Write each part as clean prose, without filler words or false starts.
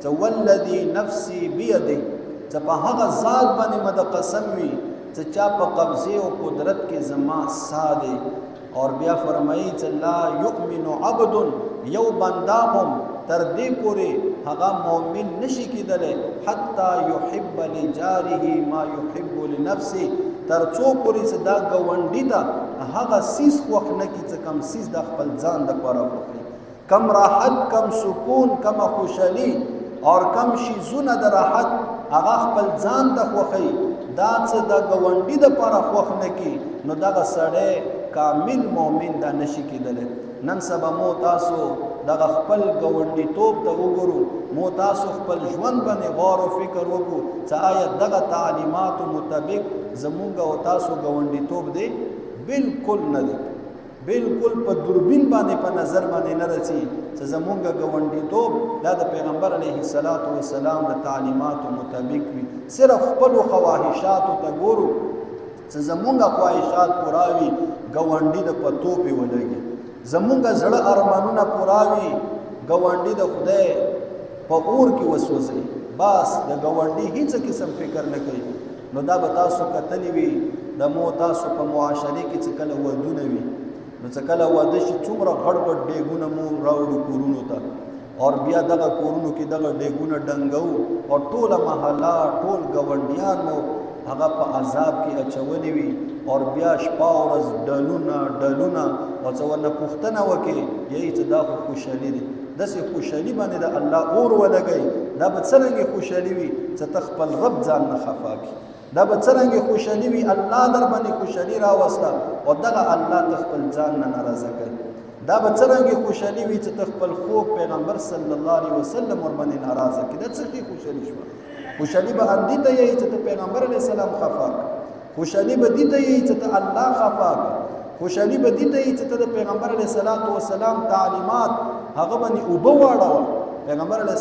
چې والذي نفسي بيده، چې په هغه ذات باندې مده قسم وي چې چا په قبضه او قدرت کې زما سا دی. اور بیا فرمایي چې لا یؤمن عبد، یو بندا هم تر دې پورې هغه مؤمن نشي کېدلی حتی یحب لجاره ما یحب لنفسه، تر څو پورې چې دا ګاونډي ته هغه سیس خوښ نه کړي چې کوم سیس د خپل ځان دپاره خوښوي. کم راحت، کم سکون، کم خوشحالي اور کم شیزونه د راحت هغه خپل ځان ته خوښوي، دا څه د ګاونډي دپاره خوښ نه کړي، نو دغه سړی کامل مؤمن دا نشي کېدلی. نن سبا مو تاسو دغه خپل ګاونډیتوب ته وګورو، مو تاسو خپل ژوند باندې غور او فکر وکړو چې آیا دغه تعلیماتو مطابق زمونږ او تاسو ګاونډیتوب دی؟ بالکل نه دی. بالکل په دوربین باندې په نظر باندې نه رسي چې زمونږ ګاونډیتوب دا د پیغمبر علیه السلام د تعلیماتو مطابق وي. صرف خپلو خواهشاتو ته ګورو چې زمونږ خواهشات پوره وي، ګاونډي د په توپې ولګي. زمونږ زړه ارمانونه پوره وي، ګاونډي د خدای په اور کې وسوځي، بس د ګاونډي هیڅ قسم فکر نه کوي. نو دا به تاسو کتلی وي د مو تاسو په معاشرې کې چې کله ودونه وي، نو چې کله واده شي څومره غټ غټ ډیګونه مو راوړو کورونو ته، اور بیا دغه کورونو کې دغه ډیګونه ډنګو، او ټوله محله ټول ګاونډیان مو هغه په عذاب کې اچولې وي، اور بیا شپه ورځ ډلونه او څه ورنه پوښتنه وکړي یی چې دا خو خوشحالي دی. داسې خوشحالي باندې د الله اور ولګئ، دا به څرنګې خوشحالي وي چې ته خپل رب ځان نه خفا کړي. دا به څرنګې خوشحالي وي الله در باندې خوشحالي راوسته او دغه الله ته خپل ځان نه ناراضه کوي. دا به څرنګې خوشحالي وي چې ته خپل خوږ پیغمبر صلی الله علیه وسلم ورباندې ناراضه کړي. دا څه خوشحالي شوه؟ خوشحالي به اندی ته یی چې ته پیغمبر علیه السلام خفا کړه، خوشحالي به دې ته یی چې ته الله خفا کړه، خوشحالي به دې ته یی چې ته د پیغمبر علیه السلام تعلیمات هغه باندې اوبه واړوه. پیغمبر علیه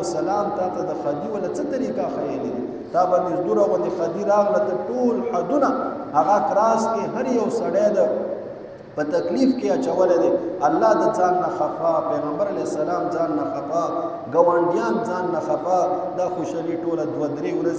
السلام تا ته د خدي ولا څه طریقه ښیلې دي، تا باندې زدوره غوندې خدي راغله، ته ټول حدونه هغه کراس کې هر یو سړی د په تکلیف کې اچولی دی. الله د ځان نه خفا، پیغمبر علیه السلام ځان نه خفا، ګاونډیان ځان نه خفا. دا خوشحالي ټوله 2-3 ورځې